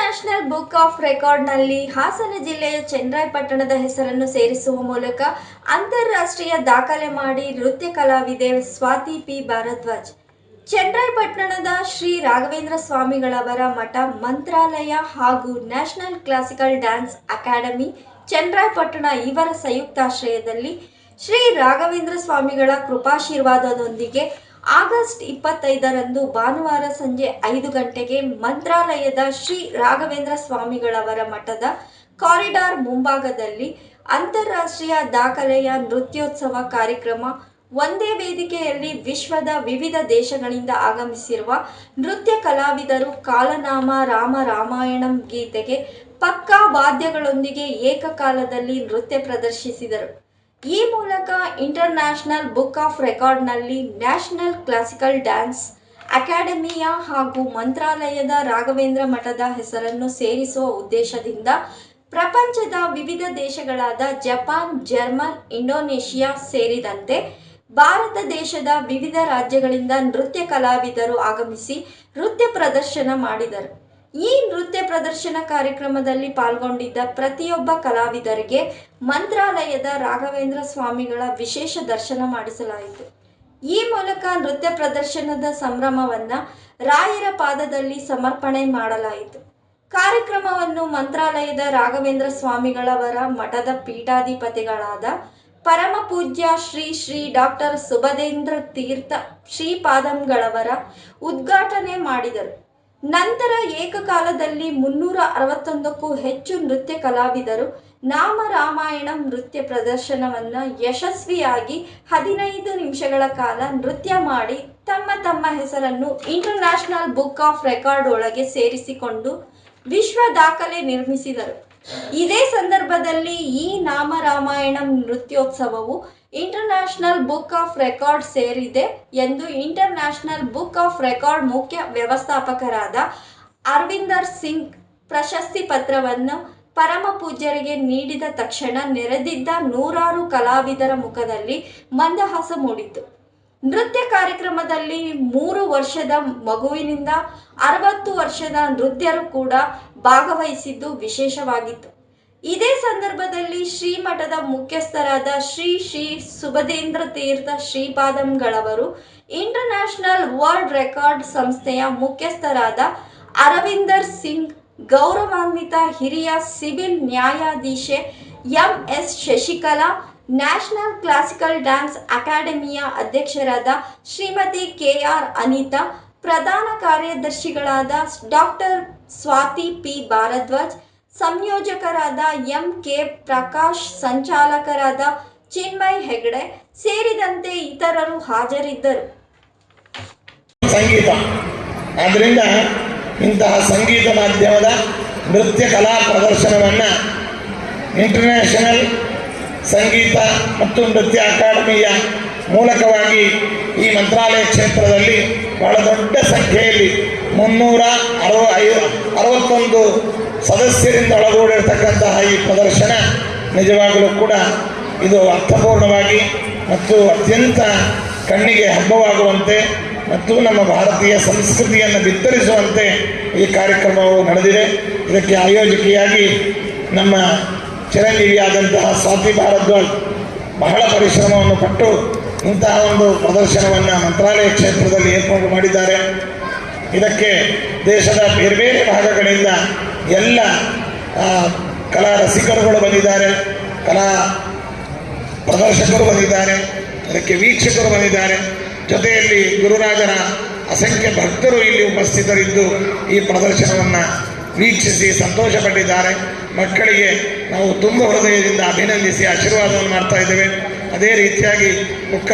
National book of ರೆಕಾರ್ಡ್ನಲ್ಲಿ Hassan ಜಿಲ್ಲೆಯ ಚನ್ನರಾಯಪಟ್ಟಣದ ಹೆಸರನ್ನು ಸೇರಿಸುವ ಮೂಲಕ ಅಂತಾರಾಷ್ಟ್ರೀಯ ದಾಖಲೆ ಮಾಡಿ ನೃತ್ಯ ಕಲಾವಿದೆ ಸ್ವಾತಿ ಪಿ ಭಾರದ್ವಾಜ್. ಚನ್ನರಾಯಪಟ್ಟಣದ ಶ್ರೀ ರಾಘವೇಂದ್ರ ಸ್ವಾಮಿಗಳವರ ಮಠ, ಮಂತ್ರಾಲಯ ಹಾಗೂ national classical dance academy Channarayapatna ಇವರ ಸಂಯುಕ್ತಾಶ್ರಯದಲ್ಲಿ ಶ್ರೀ ರಾಘವೇಂದ್ರ ಸ್ವಾಮಿಗಳ ಕೃಪಾಶೀರ್ವಾದದೊಂದಿಗೆ ಆಗಸ್ಟ್ 25ರಂದು ಭಾನುವಾರ ಸಂಜೆ 5 ಗಂಟೆಗೆ ಮಂತ್ರಾಲಯದ ಶ್ರೀ ರಾಘವೇಂದ್ರ ಸ್ವಾಮಿಗಳವರ ಮಠದ ಕಾರಿಡಾರ್ ಮುಂಭಾಗದಲ್ಲಿ ಅಂತಾರಾಷ್ಟ್ರೀಯ ದಾಖಲೆಯ ನೃತ್ಯೋತ್ಸವ ಕಾರ್ಯಕ್ರಮ. ಒಂದೇ ವೇದಿಕೆಯಲ್ಲಿ ವಿಶ್ವದ ವಿವಿಧ ದೇಶಗಳಿಂದ ಆಗಮಿಸಿರುವ ನೃತ್ಯ ಕಲಾವಿದರು ಕಾಲನಾಮ ರಾಮ ರಾಮಾಯಣಂ ಗೀತೆಗೆ ಪಕ್ಕಾ ವಾದ್ಯಗಳೊಂದಿಗೆ ಏಕಕಾಲದಲ್ಲಿ ನೃತ್ಯ ಪ್ರದರ್ಶಿಸಿದರು. ಈ ಮೂಲಕ ಇಂಟರ್ನ್ಯಾಷನಲ್ ಬುಕ್ ಆಫ್ ರೆಕಾರ್ಡ್ನಲ್ಲಿ ನ್ಯಾಷನಲ್ ಕ್ಲಾಸಿಕಲ್ ಡ್ಯಾನ್ಸ್ ಅಕಾಡೆಮಿಯ ಹಾಗೂ ಮಂತ್ರಾಲಯದ ರಾಘವೇಂದ್ರ ಮಠದ ಹೆಸರನ್ನು ಸೇರಿಸುವ ಉದ್ದೇಶದಿಂದ ಪ್ರಪಂಚದ ವಿವಿಧ ದೇಶಗಳಾದ ಜಪಾನ್, ಜರ್ಮನ್, ಇಂಡೋನೇಷಿಯಾ ಸೇರಿದಂತೆ ಭಾರತ ದೇಶದ ವಿವಿಧ ರಾಜ್ಯಗಳಿಂದ ನೃತ್ಯ ಕಲಾವಿದರು ಆಗಮಿಸಿ ನೃತ್ಯ ಪ್ರದರ್ಶನ ಮಾಡಿದರು. ಈ ನೃತ್ಯ ಪ್ರದರ್ಶನ ಕಾರ್ಯಕ್ರಮದಲ್ಲಿ ಪಾಲ್ಗೊಂಡಿದ್ದ ಪ್ರತಿಯೊಬ್ಬ ಕಲಾವಿದರಿಗೆ ಮಂತ್ರಾಲಯದ ರಾಘವೇಂದ್ರ ಸ್ವಾಮಿಗಳ ವಿಶೇಷ ದರ್ಶನ ಮಾಡಿಸಲಾಯಿತು. ಈ ಮೂಲಕ ನೃತ್ಯ ಪ್ರದರ್ಶನದ ಸಂಭ್ರಮವನ್ನು ರಾಯರ ಪಾದದಲ್ಲಿ ಸಮರ್ಪಣೆ ಮಾಡಲಾಯಿತು. ಕಾರ್ಯಕ್ರಮವನ್ನು ಮಂತ್ರಾಲಯದ ರಾಘವೇಂದ್ರ ಸ್ವಾಮಿಗಳವರ ಮಠದ ಪೀಠಾಧಿಪತಿಗಳಾದ ಪರಮ ಪೂಜ್ಯ ಶ್ರೀ ಶ್ರೀ ಡಾಕ್ಟರ್ ಸುಬದೇಂದ್ರ ತೀರ್ಥ ಶ್ರೀಪಾದಂಗಳವರ ಉದ್ಘಾಟನೆ ಮಾಡಿದರು. ನಂತರ ಏಕಕಾಲದಲ್ಲಿ 361ಕ್ಕೂ ಹೆಚ್ಚು ನೃತ್ಯ ಕಲಾವಿದರು ನಾಮ ರಾಮಾಯಣಂ ನೃತ್ಯ ಪ್ರದರ್ಶನವನ್ನು ಯಶಸ್ವಿಯಾಗಿ 15 ನಿಮಿಷಗಳ ಕಾಲ ನೃತ್ಯ ಮಾಡಿ ತಮ್ಮ ತಮ್ಮ ಹೆಸರನ್ನು ಇಂಟರ್ನ್ಯಾಷನಲ್ ಬುಕ್ ಆಫ್ ರೆಕಾರ್ಡ್ ಒಳಗೆ ಸೇರಿಸಿಕೊಂಡು ವಿಶ್ವ ದಾಖಲೆ ನಿರ್ಮಿಸಿದರು. ಇದೇ ಸಂದರ್ಭದಲ್ಲಿ ಈ ನಾಮ ರಾಮಾಯಣಂ ನೃತ್ಯೋತ್ಸವವು ಇಂಟರ್ನ್ಯಾಷನಲ್ ಬುಕ್ ಆಫ್ ರೆಕಾರ್ಡ್ ಸೇರಿದೆ ಎಂದು ಇಂಟರ್ನ್ಯಾಷನಲ್ ಬುಕ್ ಆಫ್ ರೆಕಾರ್ಡ್ ಮುಖ್ಯ ವ್ಯವಸ್ಥಾಪಕರಾದ ಅರವಿಂದರ್ ಸಿಂಗ್ ಪ್ರಶಸ್ತಿ ಪತ್ರವನ್ನು ಪರಮ ಪೂಜ್ಯರಿಗೆ ನೀಡಿದ ತಕ್ಷಣ ನೆರೆದಿದ್ದ ನೂರಾರು ಕಲಾವಿದರ ಮುಖದಲ್ಲಿ ಮಂದಹಾಸ ಮೂಡಿತು. ನೃತ್ಯ ಕಾರ್ಯಕ್ರಮದಲ್ಲಿ 3 ವರ್ಷದ ಮಗುವಿನಿಂದ 60 ವರ್ಷದ ನೃತ್ಯರು ಕೂಡ ಭಾಗವಹಿಸಿದ್ದು ವಿಶೇಷವಾಗಿತ್ತು. ಇದೇ ಸಂದರ್ಭದಲ್ಲಿ ಶ್ರೀಮಠದ ಮುಖ್ಯಸ್ಥರಾದ ಶ್ರೀ ಶ್ರೀ ಸುಬದೇಂದ್ರ ತೀರ್ಥ ಶ್ರೀಪಾದಂಗಳವರು, ಇಂಟರ್ನ್ಯಾಷನಲ್ ವರ್ಲ್ಡ್ ರೆಕಾರ್ಡ್ ಸಂಸ್ಥೆಯ ಮುಖ್ಯಸ್ಥರಾದ ಅರವಿಂದರ್ ಸಿಂಗ್, ಗೌರವಾನ್ವಿತ ಹಿರಿಯ ಸಿವಿಲ್ ನ್ಯಾಯಾಧೀಶೆ M S. Shashikala, national classical dance ಅಕಾಡೆಮಿಯ ಅಧ್ಯಕ್ಷರಾದ ಶ್ರೀಮತಿ ಕೆ.ಆರ್. ಅನಿತಾ, ಪ್ರಧಾನ ಕಾರ್ಯದರ್ಶಿಗಳಾದ ಡಾಕ್ಟರ್ ಸ್ವಾತಿ ಪಿ ಭಾರದ್ವಾಜ್, ಸಂಯೋಜಕರಾದ ಎಂ.ಕೆ. ಪ್ರಕಾಶ್, ಸಂಚಾಲಕರಾದ ಚಿನ್ಮಯ್ ಹೆಗಡೆ ಸೇರಿದಂತೆ ಇತರರು ಹಾಜರಿದ್ದರು. ಸಂಗೀತ ಆದ್ದರಿಂದ ಇಂತಹ ಸಂಗೀತ ಮಾಧ್ಯಮದ ನೃತ್ಯ ಕಲಾ ಪ್ರದರ್ಶನವನ್ನು ಇಂಟರ್ನ್ಯಾಷನಲ್ ಸಂಗೀತ ಮತ್ತು ನೃತ್ಯ ಅಕಾಡೆಮಿಯ ಮೂಲಕವಾಗಿ ಈ ಮಂತ್ರಾಲಯ ಕ್ಷೇತ್ರದಲ್ಲಿ ಬಹಳ ದೊಡ್ಡ ಸಂಖ್ಯೆಯಲ್ಲಿ 361 ಸದಸ್ಯರಿಂದ ಒಳಗೂಡಿರತಕ್ಕಂತಹ ಈ ಪ್ರದರ್ಶನ ನಿಜವಾಗಲೂ ಕೂಡ ಇದು ಅರ್ಥಪೂರ್ಣವಾಗಿ ಮತ್ತು ಅತ್ಯಂತ ಕಣ್ಣಿಗೆ ಹಬ್ಬವಾಗುವಂತೆ ಮತ್ತು ನಮ್ಮ ಭಾರತೀಯ ಸಂಸ್ಕೃತಿಯನ್ನು ಬಿತ್ತರಿಸುವಂತೆ ಈ ಕಾರ್ಯಕ್ರಮವು ನಡೆದಿದೆ. ಇದಕ್ಕೆ ಆಯೋಜಕಿಯಾಗಿ ನಮ್ಮ ಚಿರಂಜೀವಿಯಾದಂತಹ ಸ್ವಾತಿ ಭಾರದ್ವಾಜ್ ಬಹಳ ಪರಿಶ್ರಮವನ್ನು ಪಟ್ಟು ಇಂತಹ ಒಂದು ಪ್ರದರ್ಶನವನ್ನು ಮಂತ್ರಾಲಯ ಕ್ಷೇತ್ರದಲ್ಲಿ ಏರ್ಪಾಡು ಮಾಡಿದ್ದಾರೆ. ಇದಕ್ಕೆ ದೇಶದ ಬೇರೆ ಬೇರೆ ಭಾಗಗಳಿಂದ ಎಲ್ಲ ಕಲಾ ರಸಿಕರುಗಳು ಬಂದಿದ್ದಾರೆ, ಕಲಾ ಪ್ರದರ್ಶಕರು ಬಂದಿದ್ದಾರೆ, ಇದಕ್ಕೆ ವೀಕ್ಷಕರು ಬಂದಿದ್ದಾರೆ. ಜೊತೆಯಲ್ಲಿ ಗುರುರಾಜರ ಅಸಂಖ್ಯ ಭಕ್ತರು ಇಲ್ಲಿ ಉಪಸ್ಥಿತರಿದ್ದು ಈ ಪ್ರದರ್ಶನವನ್ನು ವೀಕ್ಷಿಸಿ ಸಂತೋಷಪಟ್ಟಿದ್ದಾರೆ. ಮಕ್ಕಳಿಗೆ ನಾವು ತುಂಬ ಹೃದಯದಿಂದ ಅಭಿನಂದಿಸಿ ಆಶೀರ್ವಾದವನ್ನು ಮಾಡ್ತಾ ಇದ್ದೇವೆ. ಅದೇ ರೀತಿಯಾಗಿ ಮುಖ